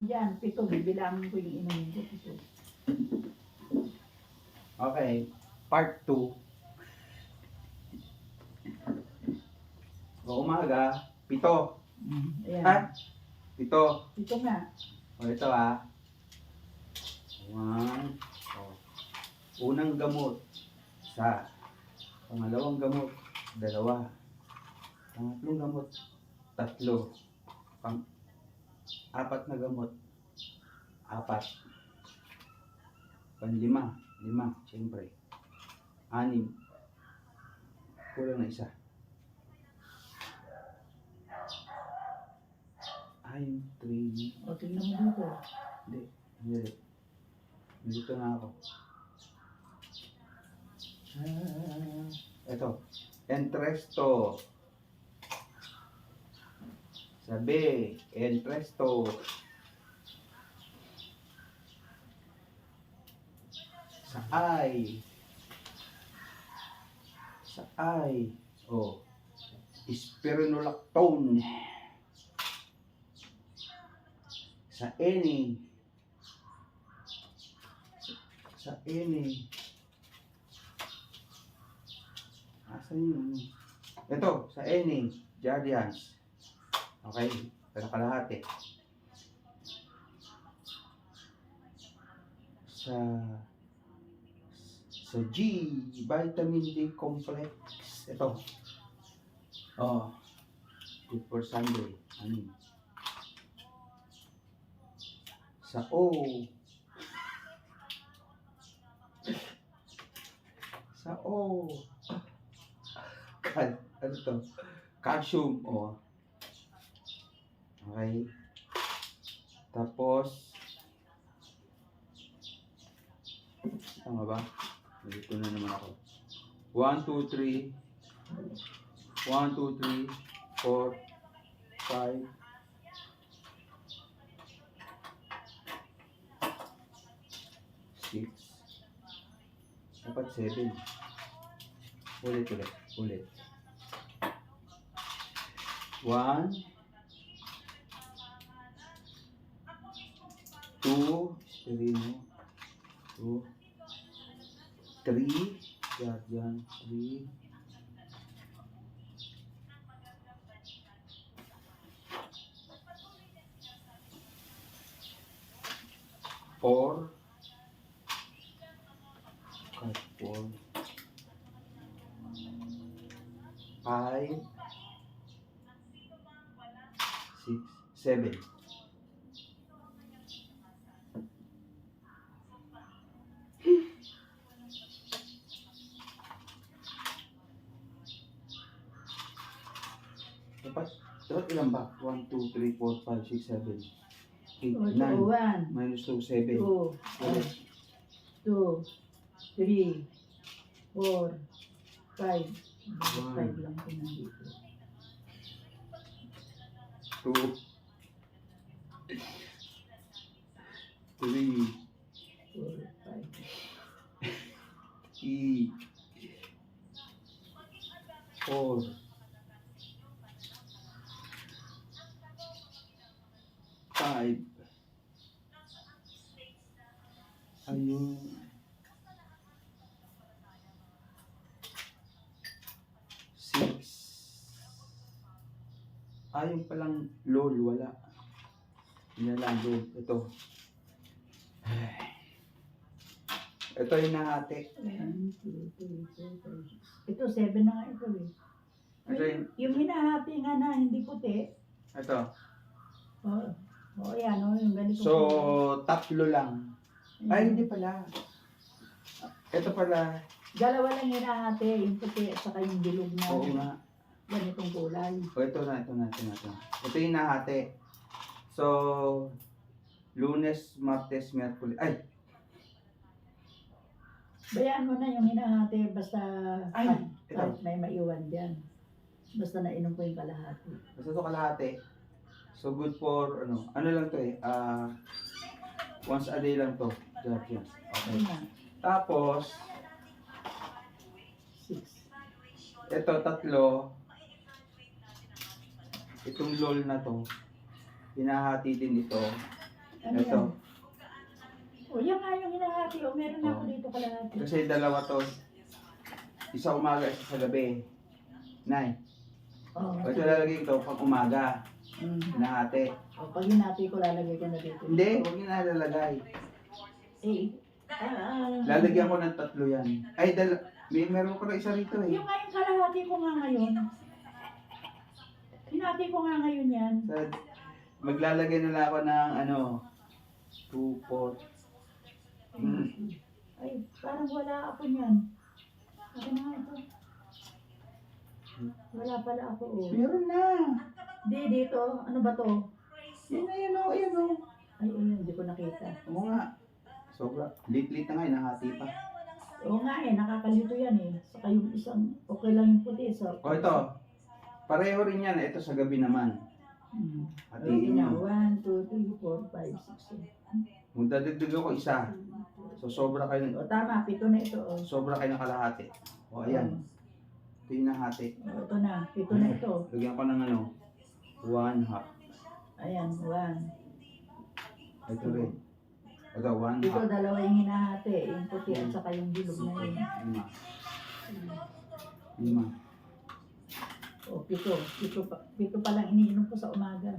Yan, 7. Bibilangin ko yung inumin ko. 7. Okay. Part 2. O umaga, 7. Ayan. Ha? 7. 7 nga. O ito 1. Unang gamot, 1. Pangalawang gamot, 2. Pangatlong gamot, 3. Apat na gamot, 4. Panlima, 5, siyempre. 6. Kulang na 1. Ay, 3. O, tingnan mo dito. Hindi. Dito na ako. Ito. Entresto. Sabi, entresto. Sa ay. Oh. Spironolactone. Sa eni. Asan yun? Ito, sa eni. Jardians. Okay, pero kalahati. Sa G, vitamin D complex. Ito. Oh, good for Sunday. Ano? Sa O. Ano to? Calcium. Oh. Okay. Tapos, tama ba? Dito na naman ako. 1, 2, 3. 1, 2, 3, 4, 5. 6. Dapat 7. Ulit. 1, 2, 3, yan, 3, 4, 5, 6, 7. Dapat ilan ba? 1, 2, 3, 4, 5, 6, 7, 8, 9. 1, Minus 2, 7. 2, 2, 3, 4, 5. 5 lang ko nandito. 2, 3, 4, 5. 4, 5. Ayun. 6. Ayun palang LOL, wala. Yan lang LOL. Ito. Ito yung nahati. 1, 2, 3, 4, 5, 6. Ito, 7 na nga ito eh. Ito Yung hinahati nga na hindi puti. Ito. Yan yung ganito. So, 3 lang. Ay, hindi pala. Ito pala. 2 lang hinahati. Yung puti at saka yung bilog na. Oo nga. Ganitong kulay. Ito na. Ito yung nahati. So, Lunes, Martes, Miyerkules. Ay! Bayaan mo na yung hinahati. Basta Ito. kahit may maiwan dyan. Basta nainom ko yung kalahati. Basta ito kalahati. So, good for, ano lang to once a day lang to. Yan. Okay. Tapos, 6. ito, 3. Itong LOL na to, hinahati din ito. Ano Ito. yan? O, yan nga yung hinahati. O, meron na ako dito kalahati. Kasi dalawa to. Isa umaga, isa sa gabi. Nay, O, ito lalagay ko pag umaga. Hinahati. O, pag hinati ko, lalagay ko na dito. Hindi, huwag nyo na lalagay. Eh, Lalagyan ko ng 3 yan. Ay, meron ko na isa rito eh. yung nga yung kalahati ko nga ngayon. Hinati ko nga ngayon yan. Maglalagay na lang ako ng 2, 4. Ay, parang wala ako niyan. Ako na nga ito. Wala pala ako. Oh. Meron na. Di, dito. Ano ba to? Yan na yan o, yan o. Ay, hindi ko nakita. Oo nga. Sobra. Lit-lit na nga, nahati pa. Oo nga eh, nakakalito yan eh. Saka yung isang, okay lang yung puti. So, O ito, pareho rin yan. Ito sa gabi naman. Hatiin na. nyo. 1, 2, 3, 4, 5, 6, 7. Magdadagdag ako isa. So sobra kayo, O tama, 7 na ito. O, sobra kayo ng kalahati. O ayan. Ito yung nahati. O, ito na, 7 na ito. Lagyan ko ng 1 half. Ayan, 1. Ito rin. Ito, 1 Ito, half. dalawa yung hinahati. Yung puti at saka yung bilog na yun. 5. O, 7. 7 pa lang iniinom ko sa umaga.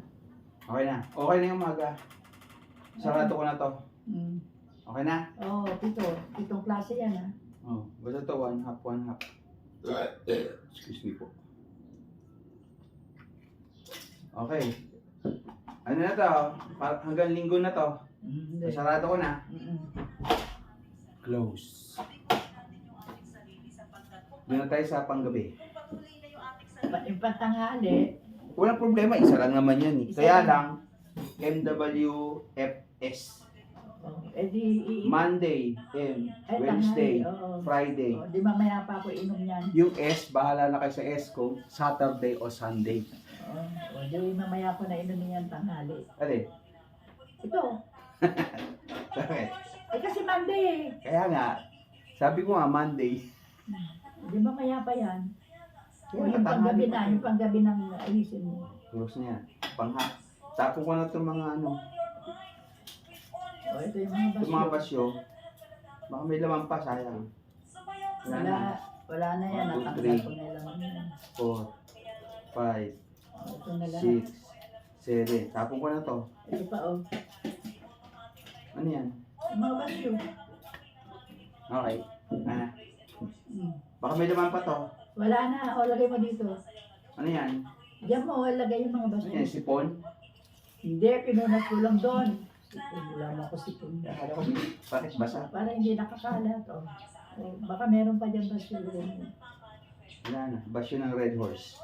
Okay na. Okay na yung umaga. Sarado ko na to. Okay na? Oo, 7. 7 klase yan ha. Oh, basta to 1 half, 1 half. Excuse me po. Okay. Ano na to? Hanggang linggo na to. Hindi. Sarado ko na. Mm-mm. Close. Doon na tayo sa panggabi. Yung pantanghali, Walang problema, isa lang naman yan eh. Isa Kaya lang. lang, MWFS. di Monday, Wednesday, Friday. Di mamaya pa ako inom yan. Yung S, bahala na kayo sa S kung Saturday o Sunday. Di mamaya ko na inom yan tanghali. Alin? Ito, Bakit? kasi Monday eh. Kaya nga, sabi ko nga Monday. Di mamaya pa yan. O Kaya yung tanghali panggabi pa na, eh. yung panggabi ng ayusin mo. Close na yan. Pangha. Tapo ko na itong mga O ito yung mga itong mga basyo. basyo. Baka may laman pa, sayang. Wala na yan, 1, 2, natanggal ko na lang yan. 4, 5, Ito na lang. 6, 7. Tapo ko na to. Ito pa oh. Ano yan? Yung mga basyo. Okay. Ano? Hmm. Baka may laman pa to. Wala na, o lagay mo dito. Ano yan? Diyan mo, lagay yung mga Ano basyo. yan? Sipon? Hindi, pinunat ko lang doon. Wala mo ako sipon. Akala ko, bakit basa? Para hindi nakakalat. Oh. O, baka meron pa dyan basyo. Wala na. Basyo ng Red Horse.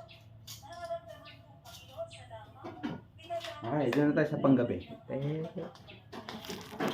Okay, doon na tayo sa panggabi.